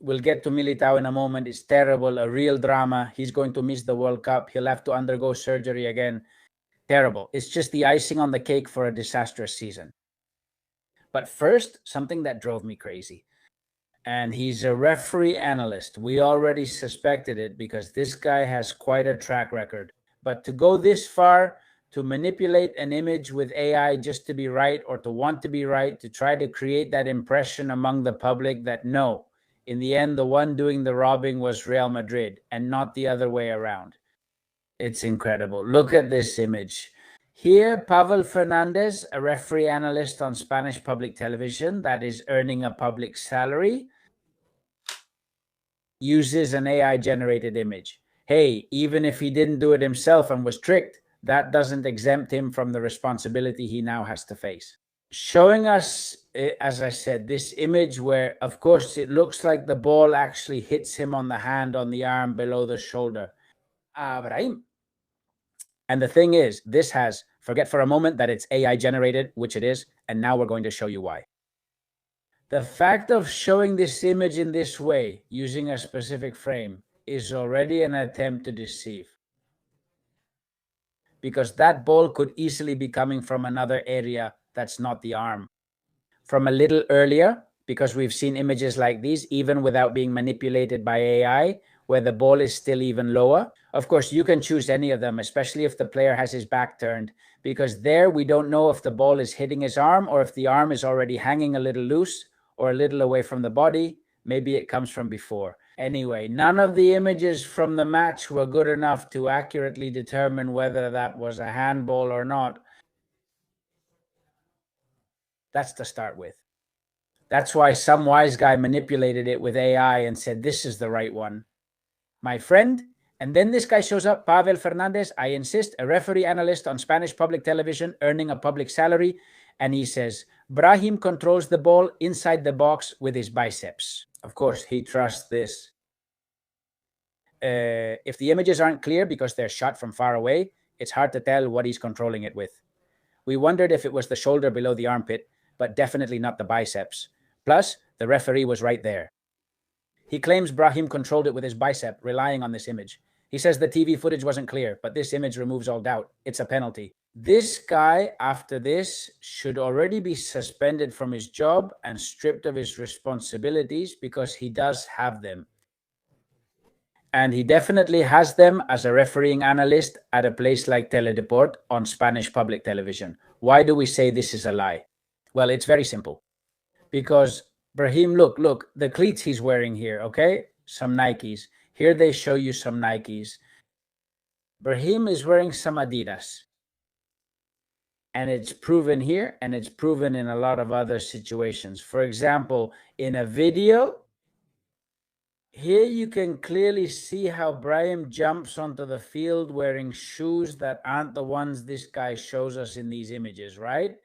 We'll get to Militao in a moment. It's terrible, a real drama. He's going to miss the World Cup. He'll have to undergo surgery again. Terrible. It's just the icing on the cake for a disastrous season. But first, something that drove me crazy. And he's a referee analyst. We already suspected it because this guy has quite a track record. But to go this far, to manipulate an image with AI just to be right or to want to be right, to try to create that impression among the public that no, in the end, the one doing the robbing was Real Madrid and not the other way around. It's incredible. Look at this image. Here, Pavel Fernandez, a referee analyst on Spanish public television that is earning a public salary, uses an AI-generated image. Hey, even if he didn't do it himself and was tricked, that doesn't exempt him from the responsibility he now has to face. Showing us, as I said, this image where, of course, it looks like the ball actually hits him on the hand, on the arm, below the shoulder. Brahim. And the thing is, this has, forget for a moment that it's AI generated, which it is, and now we're going to show you why. The fact of showing this image in this way, using a specific frame, is already an attempt to deceive. Because that ball could easily be coming from another area that's not the arm. From a little earlier, because we've seen images like these, even without being manipulated by AI, where the ball is still even lower. Of course, you can choose any of them, especially if the player has his back turned, because there we don't know if the ball is hitting his arm or if the arm is already hanging a little loose or a little away from the body. Maybe it comes from before. Anyway, none of the images from the match were good enough to accurately determine whether that was a handball or not. That's to start with. That's why some wise guy manipulated it with AI and said, this is the right one. My friend. And then this guy shows up, Pavel Fernandez, I insist, a referee analyst on Spanish public television, earning a public salary. And he says, Brahim controls the ball inside the box with his biceps. Of course, he trusts this. If the images aren't clear because they're shot from far away, it's hard to tell what he's controlling it with. We wondered if it was the shoulder below the armpit, but definitely not the biceps. Plus, the referee was right there. He claims Brahim controlled it with his bicep, relying on this image. He says the TV footage wasn't clear, but this image removes all doubt. It's a penalty. This guy, after this, should already be suspended from his job and stripped of his responsibilities because he does have them. And he definitely has them as a refereeing analyst at a place like Teledeport on Spanish public television. Why do we say this is a lie? Well, it's very simple. Because Brahim, look, the cleats he's wearing here, okay? Some Nikes. Here they show you some Nikes. Brahim is wearing some Adidas. And it's proven here, and it's proven in a lot of other situations. For example, in a video, here you can clearly see how Brahim jumps onto the field wearing shoes that aren't the ones this guy shows us in these images, right?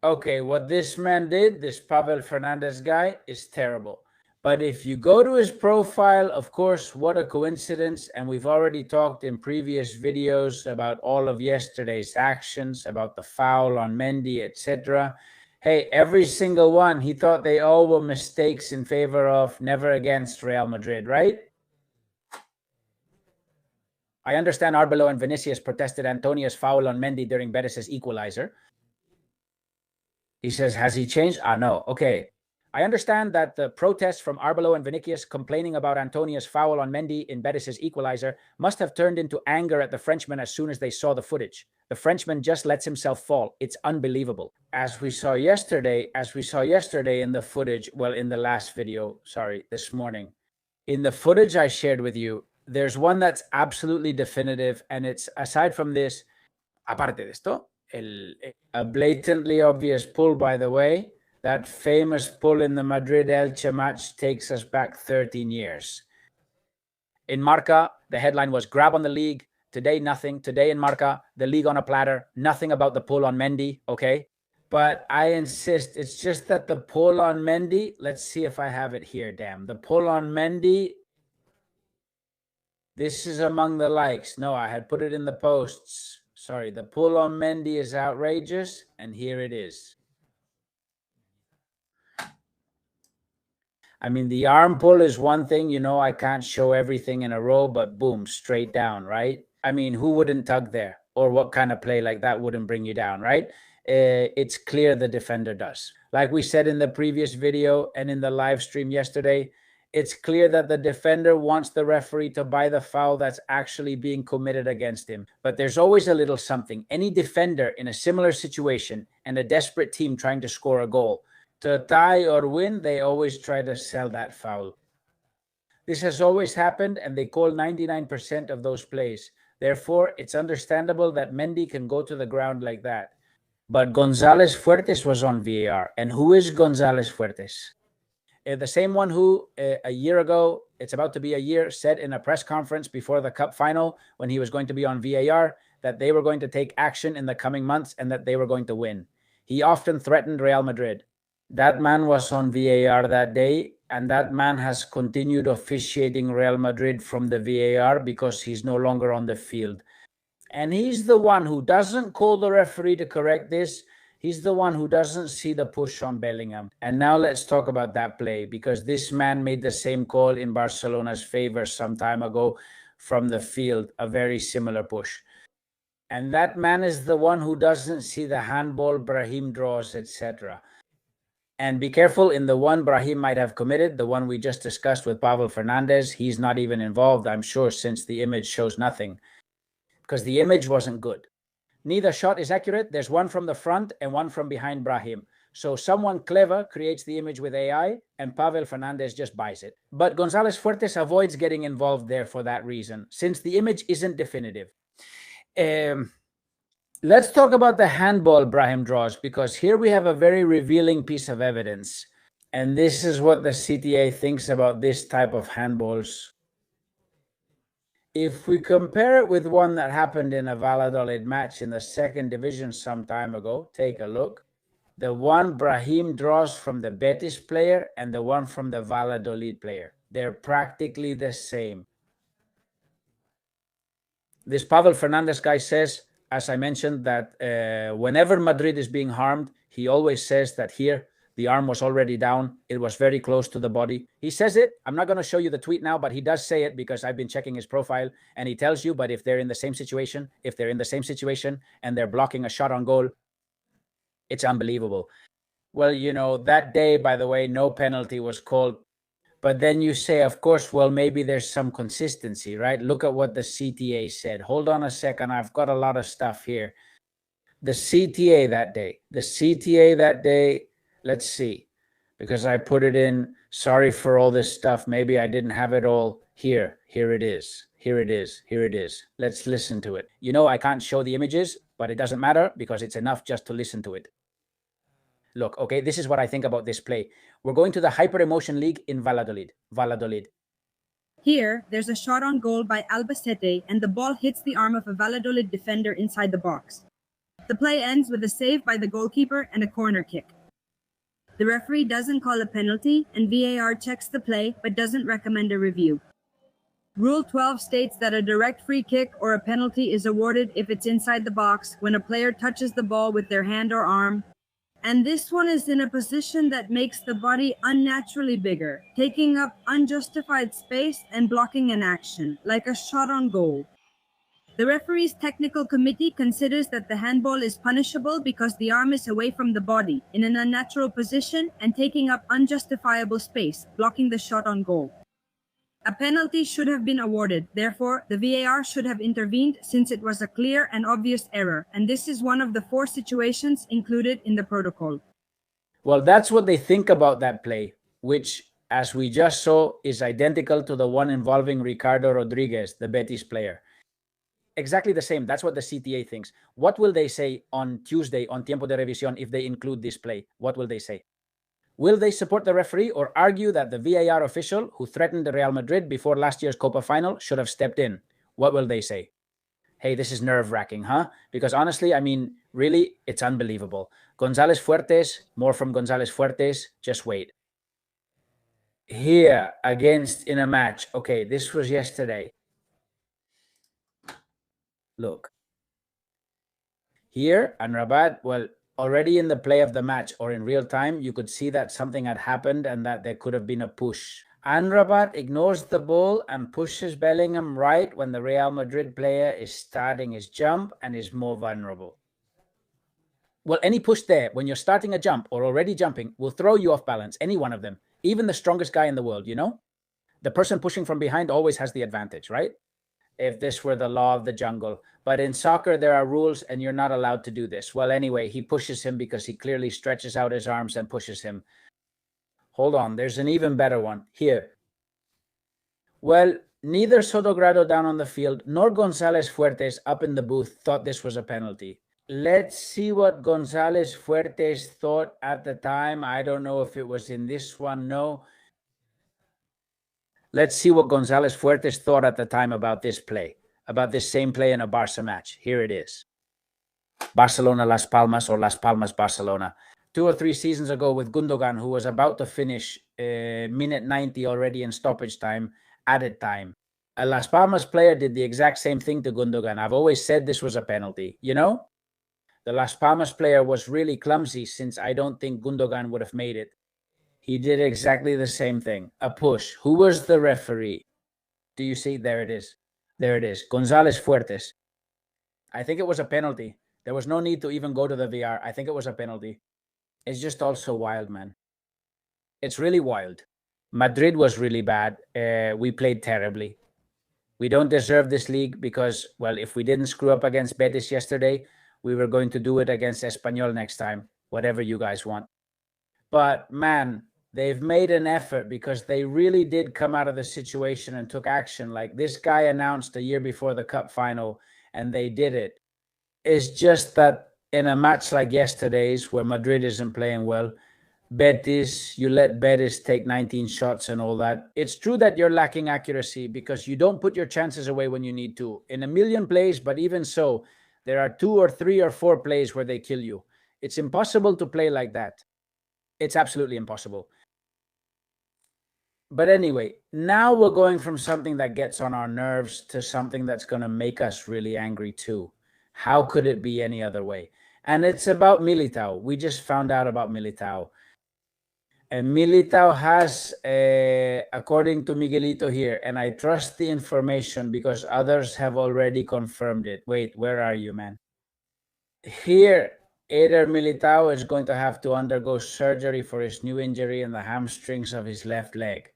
Okay, what this man did, this Pavel Fernandez guy, is terrible. But if you go to his profile, of course, what a coincidence. And we've already talked in previous videos about all of yesterday's actions, about the foul on Mendy, etc. Hey, every single one, he thought they all were mistakes in favor of, never against Real Madrid, right? I understand Arbeloa and Vinicius protested Antonia's foul on Mendy during Betis' equalizer. He says, has he changed? No. Okay. I understand that the protests from Arbeloa and Vinicius complaining about Antonia's foul on Mendy in Betis' equalizer must have turned into anger at the Frenchman as soon as they saw the footage. The Frenchman just lets himself fall. It's unbelievable. As we saw yesterday in the footage, well, in the last video, this morning, in the footage I shared with you, there's one that's absolutely definitive, and it's, aside from this, aparte de esto, a blatantly obvious pull, by the way. That famous pull in the Madrid-Elche match takes us back 13 years. In Marca, the headline was grab on the league. Today, nothing. Today in Marca, the league on a platter. Nothing about the pull on Mendy, okay? But I insist, it's just that the pull on Mendy, let's see if I have it here, damn. The pull on Mendy, this is among the likes. No, I had put it in the posts. Sorry, the pull on Mendy is outrageous, and here it is. I mean, the arm pull is one thing, you know, I can't show everything in a row, but boom, straight down, right? I mean, who wouldn't tug there? Or what kind of play like that wouldn't bring you down, right? It's clear the defender does. Like we said in the previous video and in the live stream yesterday, it's clear that the defender wants the referee to buy the foul that's actually being committed against him. But there's always a little something. Any defender in a similar situation and a desperate team trying to score a goal, to tie or win, they always try to sell that foul. This has always happened, and they call 99% of those plays. Therefore, it's understandable that Mendy can go to the ground like that. But González Fuertes was on VAR. And who is González Fuertes? The same one who a year ago, it's about to be a year, said in a press conference before the Cup final when he was going to be on VAR that they were going to take action in the coming months and that they were going to win. He often threatened Real Madrid. That man was on VAR that day, and that man has continued officiating Real Madrid from the VAR because he's no longer on the field. And he's the one who doesn't call the referee to correct this. He's the one who doesn't see the push on Bellingham. And now let's talk about that play, because this man made the same call in Barcelona's favor some time ago from the field, a very similar push. And that man is the one who doesn't see the handball Brahim draws, etc. And be careful, in the one Brahim might have committed, the one we just discussed with Pavel Fernandez, he's not even involved, I'm sure, since the image shows nothing, because the image wasn't good. Neither shot is accurate. There's one from the front and one from behind Brahim. So someone clever creates the image with AI, and Pavel Fernandez just buys it. But González Fuertes avoids getting involved there for that reason, since the image isn't definitive. Let's talk about the handball Brahim draws, because here we have a very revealing piece of evidence. And this is what the CTA thinks about this type of handballs. If we compare it with one that happened in a Valladolid match in the second division some time ago, take a look. The one Brahim draws from the Betis player and the one from the Valladolid player. They're practically the same. This Pavel Fernandez guy says, as I mentioned, that whenever Madrid is being harmed, he always says that here, the arm was already down. It was very close to the body. He says it. I'm not going to show you the tweet now, but he does say it because I've been checking his profile, and he tells you, but if they're in the same situation, and they're blocking a shot on goal, it's unbelievable. Well, you know, that day, by the way, no penalty was called. But then you say, of course, well, maybe there's some consistency, right? Look at what the CTA said. Hold on a second. I've got a lot of stuff here. The CTA that day, let's see, because I put it in. Sorry for all this stuff. Maybe I didn't have it all here. Here it is. Let's listen to it. You know, I can't show the images, but it doesn't matter because it's enough just to listen to it. Look, okay, this is what I think about this play. We're going to the Hyper Emotion League in Valladolid. Here, there's a shot on goal by Albacete, and the ball hits the arm of a Valladolid defender inside the box. The play ends with a save by the goalkeeper and a corner kick. The referee doesn't call a penalty, and VAR checks the play but doesn't recommend a review. Rule 12 states that a direct free kick or a penalty is awarded if it's inside the box when a player touches the ball with their hand or arm, and this one is in a position that makes the body unnaturally bigger, taking up unjustified space and blocking an action, like a shot on goal. The referee's technical committee considers that the handball is punishable because the arm is away from the body, in an unnatural position and taking up unjustifiable space, blocking the shot on goal. A penalty should have been awarded. Therefore, the VAR should have intervened since it was a clear and obvious error, and this is one of the 4 situations included in the protocol. Well, that's what they think about that play, which, as we just saw, is identical to the one involving Ricardo Rodriguez, the Betis player. Exactly the same. That's what the CTA thinks. What will they say on Tuesday on Tiempo de Revisión if they include this play? What will they say? Will they support the referee or argue that the VAR official who threatened the Real Madrid before last year's Copa final should have stepped in? What will they say? Hey, this is nerve-wracking, huh? Because honestly, I mean, really, it's unbelievable. González Fuertes, more from González Fuertes, just wait. Here, against in a match. Okay, this was yesterday. Look. Here, Amrabat, well, Already in the play of the match or in real time, you could see that something had happened and that there could have been a push. Amrabat ignores the ball and pushes Bellingham right when the Real Madrid player is starting his jump and is more vulnerable. Well, any push there when you're starting a jump or already jumping will throw you off balance, any one of them, even the strongest guy in the world, you know? The person pushing from behind always has the advantage, right? If this were the law of the jungle. But in soccer, there are rules and you're not allowed to do this. Well, anyway, he pushes him because he clearly stretches out his arms and pushes him. Hold on, there's an even better one. Here. Well, neither Sotogrado down on the field nor González Fuertes up in the booth thought this was a penalty. Let's see what González Fuertes thought at the time. I don't know if it was in this one. No. Let's see what González Fuertes thought at the time about this play, about this same play in a Barca match. Here it is. Barcelona Las Palmas or Las Palmas Barcelona. 2 or 3 seasons ago with Gundogan, who was about to finish minute 90 already in stoppage time, added time. A Las Palmas player did the exact same thing to Gundogan. I've always said this was a penalty, you know? The Las Palmas player was really clumsy since I don't think Gundogan would have made it. He did exactly the same thing. A push. Who was the referee? Do you see? There it is. There it is. González Fuertes. I think it was a penalty. There was no need to even go to the VAR. I think it was a penalty. It's just all so wild, man. It's really wild. Madrid was really bad. We played terribly. We don't deserve this league because, well, if we didn't screw up against Betis yesterday, we were going to do it against Espanyol next time, whatever you guys want. But, man, they've made an effort because they really did come out of the situation and took action. Like this guy announced a year before the cup final, and they did it. It's just that in a match like yesterday's where Madrid isn't playing well, Betis, you let Betis take 19 shots and all that. It's true that you're lacking accuracy because you don't put your chances away when you need to. In a million plays, but even so, there are 2 or 3 or 4 plays where they kill you. It's impossible to play like that. It's absolutely impossible. But anyway, now we're going from something that gets on our nerves to something that's going to make us really angry too. How could it be any other way? And it's about Militao. We just found out about Militao. And Militao has, according to Miguelito here, and I trust the information because others have already confirmed it. Wait, where are you, man? Here, Eder Militao is going to have to undergo surgery for his new injury in the hamstrings of his left leg.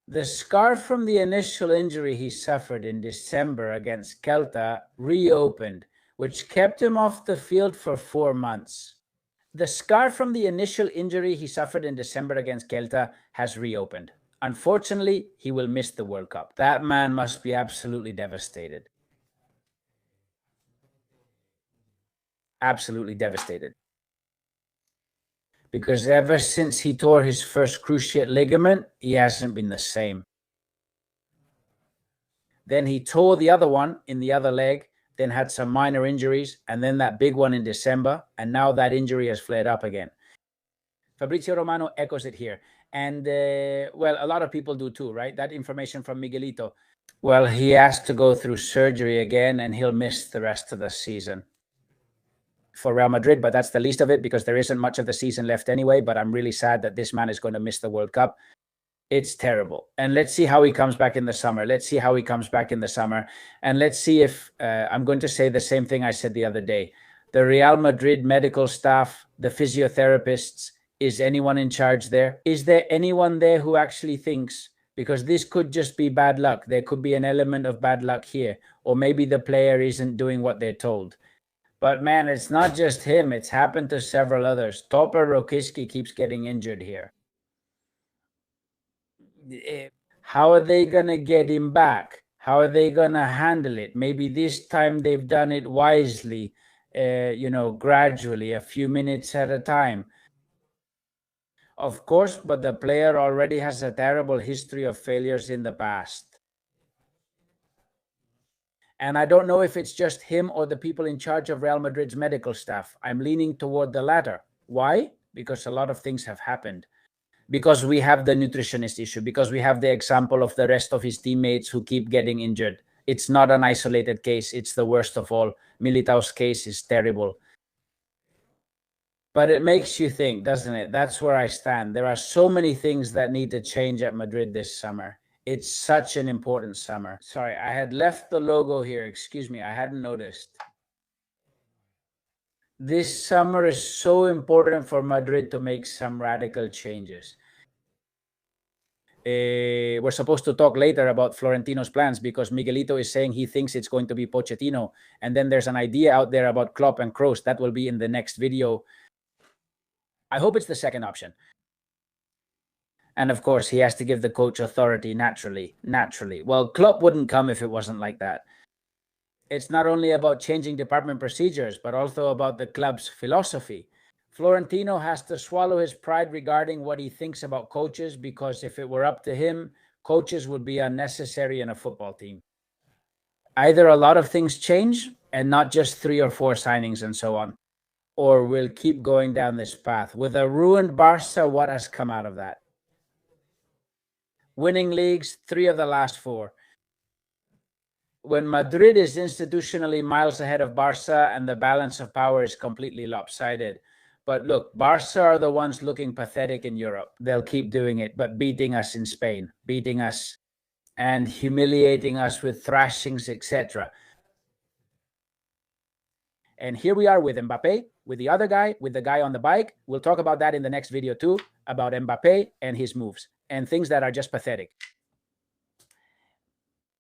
The scar from the initial injury he suffered in December against Celta reopened, which kept him off the field for 4 months. The scar from the initial injury he suffered in December against Celta has reopened. Unfortunately, he will miss the World Cup. That man must be absolutely devastated. Absolutely devastated. Because ever since he tore his first cruciate ligament, he hasn't been the same. Then he tore the other one in the other leg, then had some minor injuries, and then that big one in December, and now that injury has flared up again. Fabrizio Romano echoes it here. And, well, a lot of people do too, right? That information from Miguelito. Well, he has to go through surgery again, and he'll miss the rest of the season for Real Madrid, but that's the least of it because there isn't much of the season left anyway, but I'm really sad that this man is going to miss the World Cup. It's terrible. And let's see how he comes back in the summer. And let's see if I'm going to say the same thing I said the other day. The Real Madrid medical staff, the physiotherapists, is anyone in charge there? Is there anyone there who actually thinks, because this could just be bad luck. There could be an element of bad luck here. Or maybe the player isn't doing what they're told. But man, it's not just him. It's happened to several others. Topper Rokiski keeps getting injured here. How are they going to get him back? How are they going to handle it? Maybe this time they've done it wisely, gradually, a few minutes at a time. Of course, but the player already has a terrible history of failures in the past. And I don't know if it's just him or the people in charge of Real Madrid's medical staff. I'm leaning toward the latter. Why? Because a lot of things have happened. Because we have the nutritionist issue, because we have the example of the rest of his teammates who keep getting injured. It's not an isolated case. It's the worst of all. Militao's case is terrible. But it makes you think, doesn't it? That's where I stand. There are so many things that need to change at Madrid this summer. It's such an important summer. Sorry, I had left the logo here. Excuse me, I hadn't noticed. This summer is so important for Madrid to make some radical changes. We're supposed to talk later about Florentino's plans because Miguelito is saying he thinks it's going to be Pochettino. And then there's an idea out there about Klopp and Kroos. That will be in the next video. I hope it's the second option. And of course, he has to give the coach authority naturally. Well, Klopp wouldn't come if it wasn't like that. It's not only about changing department procedures, but also about the club's philosophy. Florentino has to swallow his pride regarding what he thinks about coaches, because if it were up to him, coaches would be unnecessary in a football team. Either a lot of things change and not just 3 or 4 signings and so on, or we'll keep going down this path. With a ruined Barca, what has come out of that? Winning leagues, 3 of the last 4. When Madrid is institutionally miles ahead of Barca and the balance of power is completely lopsided. But look, Barca are the ones looking pathetic in Europe. They'll keep doing it, but beating us in Spain, beating us and humiliating us with thrashings, etc. And here we are with Mbappe, with the other guy, with the guy on the bike. We'll talk about that in the next video too, about Mbappe and his moves and things that are just pathetic.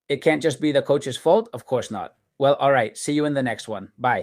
It can't just be the coach's fault? Of course not. Well, all right. See you in the next one. Bye.